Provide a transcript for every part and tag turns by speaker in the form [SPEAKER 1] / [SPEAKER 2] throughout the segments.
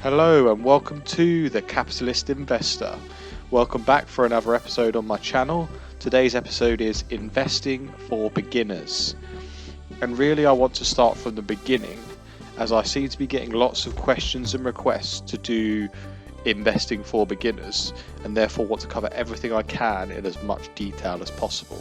[SPEAKER 1] Hello and welcome to The Capitalist Investor. Welcome back for another episode on my channel. Today's episode is Investing for Beginners. And really I want to start from the beginning, as I seem to be getting lots of questions and requests to do investing for beginners, and therefore want to cover everything I can in as much detail as possible.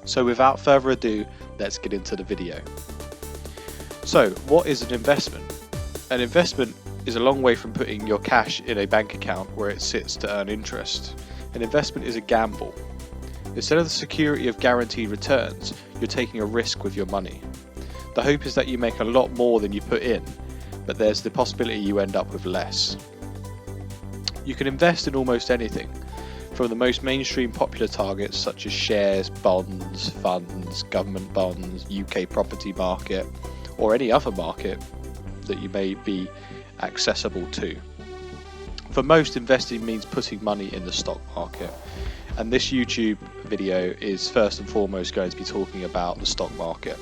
[SPEAKER 1] So without further ado, let's get into the video. So what is an investment? An investment is a long way from putting your cash in a bank account where it sits to earn interest. An investment is a gamble. Instead of the security of guaranteed returns, you're taking a risk with your money. The hope is that you make a lot more than you put in, but there's the possibility you end up with less. You can invest in almost anything, from the most mainstream popular targets such as shares, bonds, funds, government bonds, UK property market, or any other market that you may be accessible to. For most, investing means putting money in the stock market, and this YouTube video is first and foremost going to be talking about the stock market.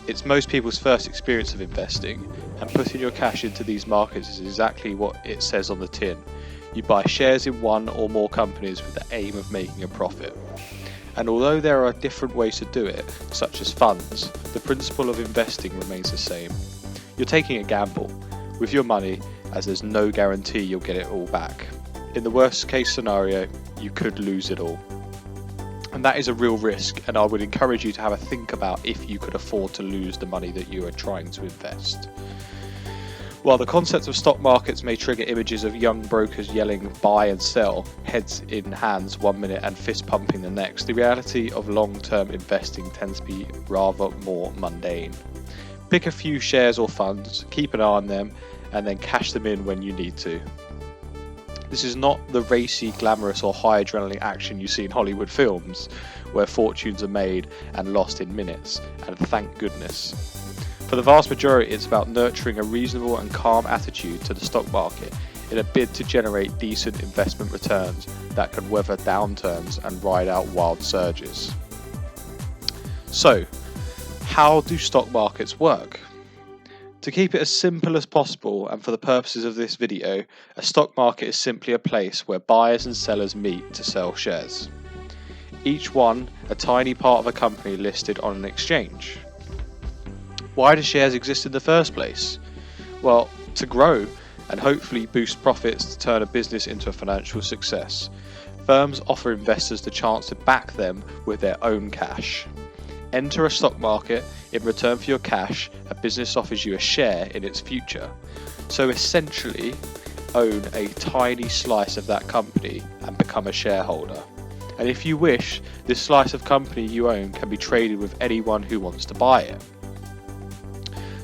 [SPEAKER 1] It's most people's first experience of investing, and putting your cash into these markets is exactly what it says on the tin. You buy shares in one or more companies with the aim of making a profit. And although there are different ways to do it, such as funds, the principle of investing remains the same. You're taking a gamble with your money, as there's no guarantee you'll get it all back. In the worst case scenario, you could lose it all. And that is a real risk, and I would encourage you to have a think about if you could afford to lose the money that you are trying to invest. While the concept of stock markets may trigger images of young brokers yelling buy and sell, heads in hands 1 minute and fist pumping the next, the reality of long-term investing tends to be rather more mundane. Pick a few shares or funds, keep an eye on them, and then cash them in when you need to. This is not the racy, glamorous or high adrenaline action you see in Hollywood films, where fortunes are made and lost in minutes, and thank goodness. For the vast majority, it's about nurturing a reasonable and calm attitude to the stock market in a bid to generate decent investment returns that can weather downturns and ride out wild surges. So, how do stock markets work? To keep it as simple as possible, and for the purposes of this video, a stock market is simply a place where buyers and sellers meet to sell shares. Each one a tiny part of a company listed on an exchange. Why do shares exist in the first place? Well, to grow and hopefully boost profits to turn a business into a financial success. Firms offer investors the chance to back them with their own cash. Enter a stock market. In return for your cash, a business offers you a share in its future. So essentially, own a tiny slice of that company and become a shareholder. And if you wish, this slice of company you own can be traded with anyone who wants to buy it.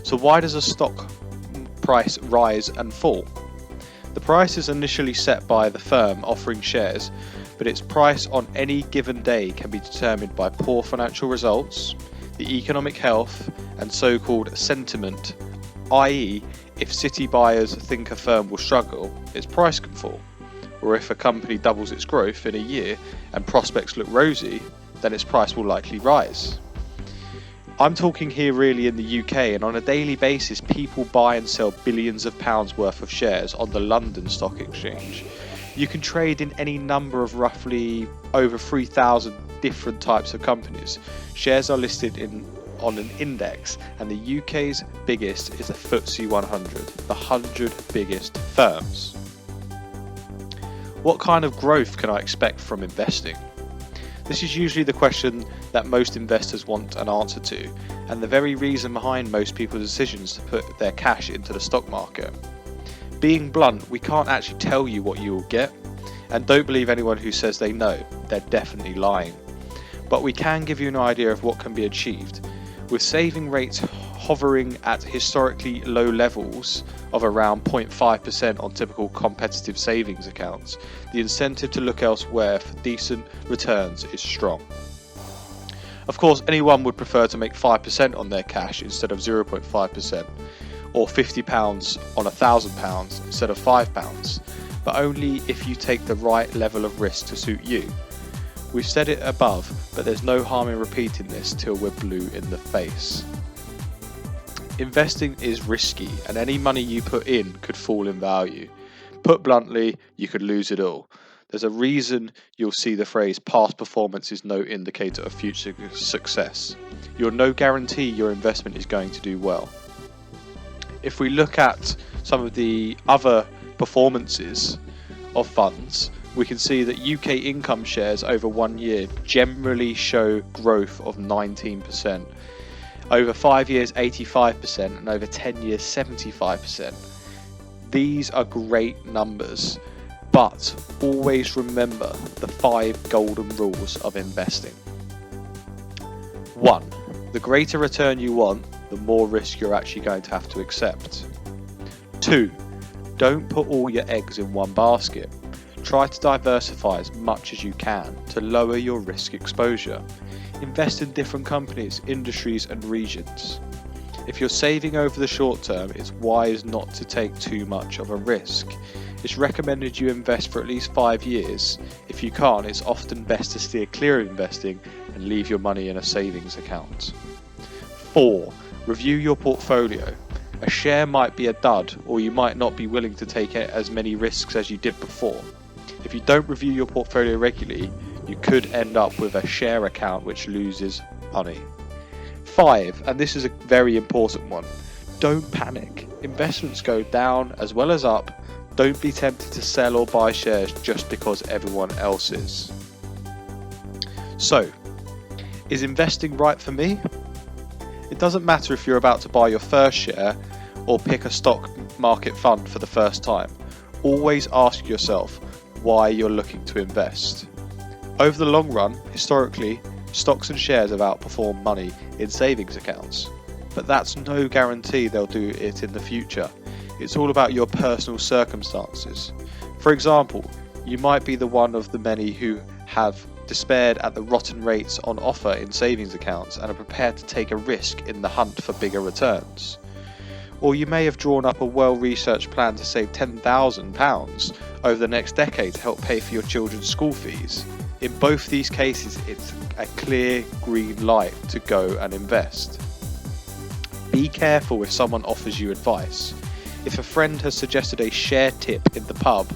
[SPEAKER 1] So why does a stock price rise and fall? The price is initially set by the firm offering shares, but its price on any given day can be determined by poor financial results, the economic health, and so-called sentiment, i.e. if city buyers think a firm will struggle, its price can fall, or if a company doubles its growth in a year and prospects look rosy, then its price will likely rise. I'm talking here really in the UK, and on a daily basis people buy and sell billions of pounds worth of shares on the London Stock Exchange. You can trade in any number of roughly over 3,000 different types of companies. Shares are listed on an index, and the UK's biggest is the FTSE 100, the 100 biggest firms. What kind of growth can I expect from investing? This is usually the question that most investors want an answer to, and the very reason behind most people's decisions to put their cash into the stock market. Being blunt, we can't actually tell you what you will get, and don't believe anyone who says they know, they're definitely lying. But we can give you an idea of what can be achieved. With saving rates hovering at historically low levels of around 0.5% on typical competitive savings accounts, the incentive to look elsewhere for decent returns is strong. Of course, anyone would prefer to make 5% on their cash instead of 0.5%, or £50 on £1,000 instead of £5, but only if you take the right level of risk to suit you. We've said it above, but there's no harm in repeating this till we're blue in the face. Investing is risky, and any money you put in could fall in value. Put bluntly, you could lose it all. There's a reason you'll see the phrase past performance is no indicator of future success. You're no guarantee your investment is going to do well. If we look at some of the other performances of funds, we can see that UK income shares over 1 year generally show growth of 19%. Over 5 years, 85%, and over 10 years, 75%. These are great numbers, but always remember the 5 golden rules of investing. 1. The greater return you want, the more risk you're actually going to have to accept. 2. Don't put all your eggs in one basket. Try to diversify as much as you can to lower your risk exposure. Invest in different companies, industries and regions. If you're saving over the short term, it's wise not to take too much of a risk. It's recommended you invest for at least 5 years. If you can't, it's often best to steer clear of investing and leave your money in a savings account. 4. Review your portfolio. A share might be a dud, or you might not be willing to take as many risks as you did before. If you don't review your portfolio regularly, you could end up with a share account which loses money. 5, and this is a very important one, don't panic. Investments go down as well as up. Don't be tempted to sell or buy shares just because everyone else is. So, is investing right for me? It doesn't matter if you're about to buy your first share or pick a stock market fund for the first time. Always ask yourself why you're looking to invest. Over the long run, historically, stocks and shares have outperformed money in savings accounts, but that's no guarantee they'll do it in the future. It's all about your personal circumstances. For example, you might be the one of the many who have despaired at the rotten rates on offer in savings accounts and are prepared to take a risk in the hunt for bigger returns. Or you may have drawn up a well-researched plan to save £10,000 over the next decade to help pay for your children's school fees. In both these cases, it's a clear green light to go and invest. Be careful if someone offers you advice. If a friend has suggested a share tip in the pub,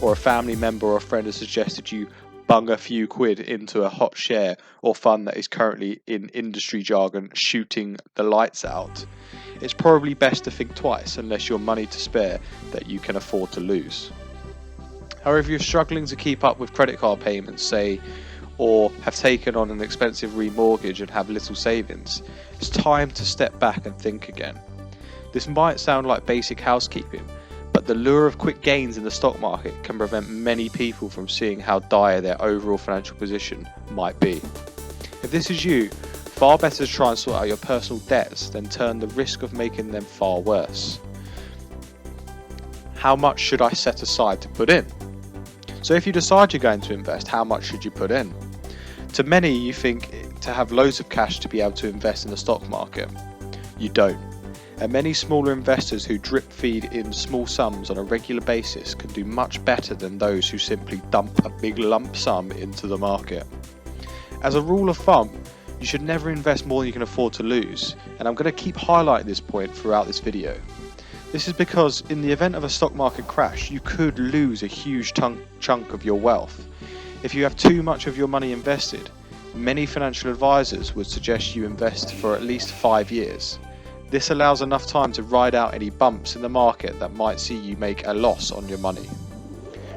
[SPEAKER 1] or a family member or a friend has suggested you bung a few quid into a hot share or fund that is currently, in industry jargon, shooting the lights out, it's probably best to think twice unless you're money to spare that you can afford to lose. However, if you're struggling to keep up with credit card payments, say, or have taken on an expensive remortgage and have little savings, it's time to step back and think again. This might sound like basic housekeeping, but the lure of quick gains in the stock market can prevent many people from seeing how dire their overall financial position might be. If this is you, far better to try and sort out your personal debts than turn the risk of making them far worse. How much should I set aside to put in? So if you decide you're going to invest, how much should you put in? To many, you think to have loads of cash to be able to invest in the stock market. You don't. And many smaller investors who drip feed in small sums on a regular basis can do much better than those who simply dump a big lump sum into the market. As a rule of thumb, you should never invest more than you can afford to lose, and I'm going to keep highlighting this point throughout this video. This is because in the event of a stock market crash, you could lose a huge chunk of your wealth. If you have too much of your money invested, many financial advisors would suggest you invest for at least 5 years. This allows enough time to ride out any bumps in the market that might see you make a loss on your money.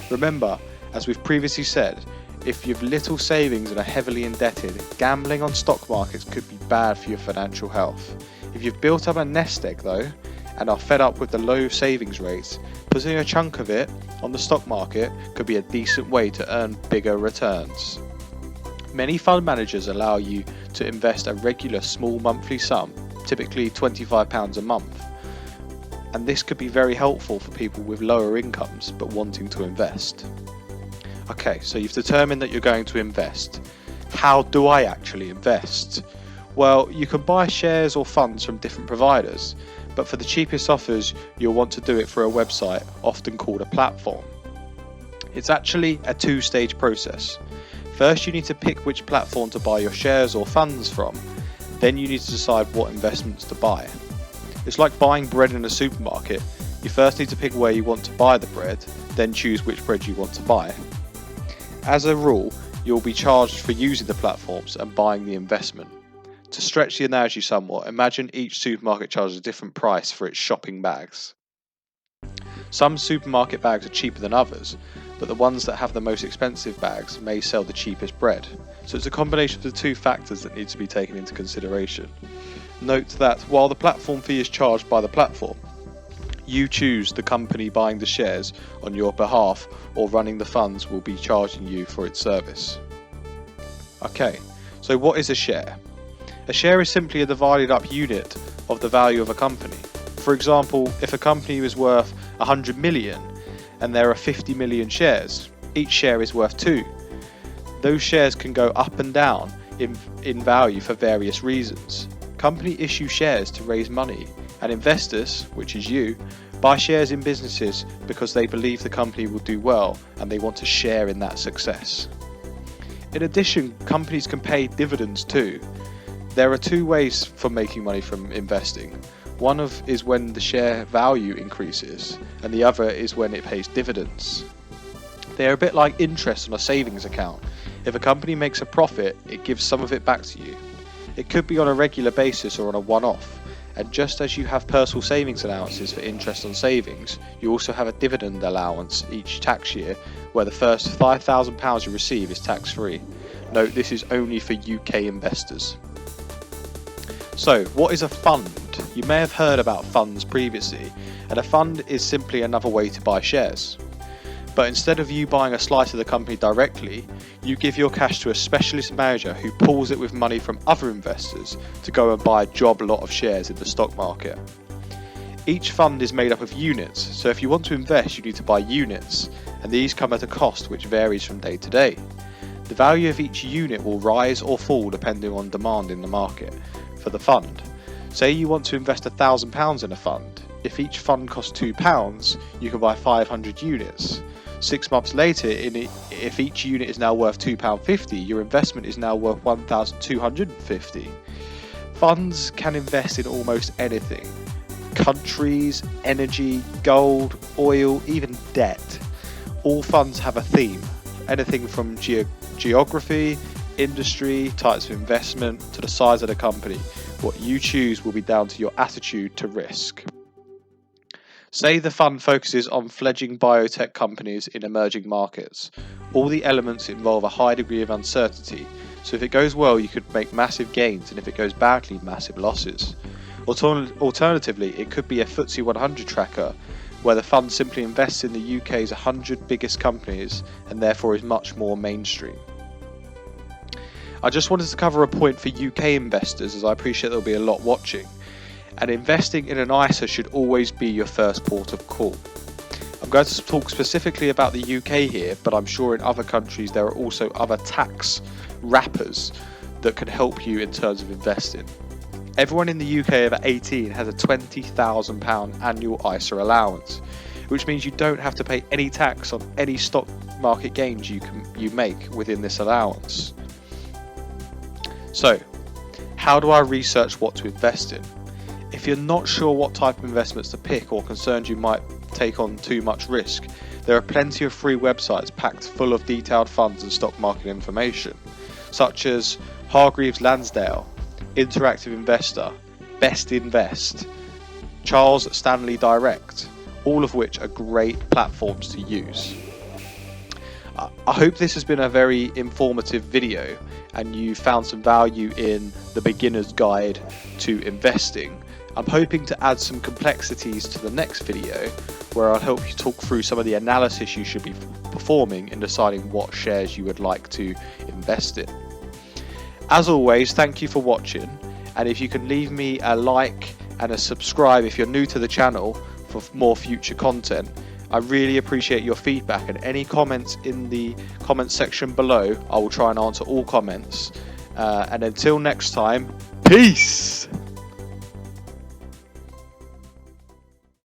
[SPEAKER 1] Remember, as we've previously said, if you've little savings and are heavily indebted, gambling on stock markets could be bad for your financial health. If you've built up a nest egg though, and are fed up with the low savings rates, putting a chunk of it on the stock market could be a decent way to earn bigger returns. Many fund managers allow you to invest a regular small monthly sum, typically £25 a month, and this could be very helpful for people with lower incomes but wanting to invest. Okay, so you've determined that you're going to invest. How do I actually invest? Well, you can buy shares or funds from different providers, but for the cheapest offers, you'll want to do it through a website, often called a platform. It's actually a two-stage process. First, you need to pick which platform to buy your shares or funds from. Then you need to decide what investments to buy. It's like buying bread in a supermarket. You first need to pick where you want to buy the bread, then choose which bread you want to buy. As a rule, you'll be charged for using the platforms and buying the investment. To stretch the analogy somewhat, imagine each supermarket charges a different price for its shopping bags. Some supermarket bags are cheaper than others, but the ones that have the most expensive bags may sell the cheapest bread. So it's a combination of the two factors that need to be taken into consideration. Note that while the platform fee is charged by the platform, you choose the company buying the shares on your behalf or running the funds will be charging you for its service. Okay, so what is a share? A share is simply a divided up unit of the value of a company. For example, if a company is worth 100 million and there are 50 million shares, each share is worth 2. Those shares can go up and down in value for various reasons. Companies issue shares to raise money, and investors, which is you, buy shares in businesses because they believe the company will do well and they want to share in that success. In addition, companies can pay dividends too. There are two ways for making money from investing. One is when the share value increases, and the other is when it pays dividends. They are a bit like interest on a savings account. If a company makes a profit, it gives some of it back to you. It could be on a regular basis or on a one-off. And just as you have personal savings allowances for interest on savings, you also have a dividend allowance each tax year where the first £5,000 you receive is tax-free. Note, this is only for UK investors. So, what is a fund? You may have heard about funds previously, and a fund is simply another way to buy shares. But instead of you buying a slice of the company directly, you give your cash to a specialist manager who pools it with money from other investors to go and buy a job lot of shares in the stock market. Each fund is made up of units, so if you want to invest you need to buy units, and these come at a cost which varies from day to day. The value of each unit will rise or fall depending on demand in the market for the fund. Say you want to invest £1,000 in a fund. If each fund costs £2, you can buy 500 units. 6 months later, if each unit is now worth £2.50, your investment is now worth £1,250. Funds can invest in almost anything. Countries, energy, gold, oil, even debt. All funds have a theme. Anything from geography, industry, types of investment, to the size of the company. What you choose will be down to your attitude to risk. Say the fund focuses on fledgling biotech companies in emerging markets. All the elements involve a high degree of uncertainty, so if it goes well you could make massive gains, and if it goes badly, massive losses. Alternatively, it could be a FTSE 100 tracker, where the fund simply invests in the UK's 100 biggest companies and therefore is much more mainstream. I just wanted to cover a point for UK investors, as I appreciate there'll be a lot watching. And investing in an ISA should always be your first port of call. I'm going to talk specifically about the UK here, but I'm sure in other countries there are also other tax wrappers that can help you in terms of investing. Everyone in the UK over 18 has a £20,000 annual ISA allowance, which means you don't have to pay any tax on any stock market gains you make within this allowance. So, how do I research what to invest in? If you're not sure what type of investments to pick or concerned you might take on too much risk, there are plenty of free websites packed full of detailed funds and stock market information, such as Hargreaves Lansdale, Interactive Investor, Best Invest, Charles Stanley Direct, all of which are great platforms to use. I hope this has been a very informative video and you found some value in the beginner's guide to investing. I'm hoping to add some complexities to the next video where I'll help you talk through some of the analysis you should be performing in deciding what shares you would like to invest in. As always, thank you for watching, and if you can leave me a like and a subscribe if you're new to the channel for more future content, I really appreciate your feedback, and any comments in the comment section below, I will try and answer all comments. And until next time, peace!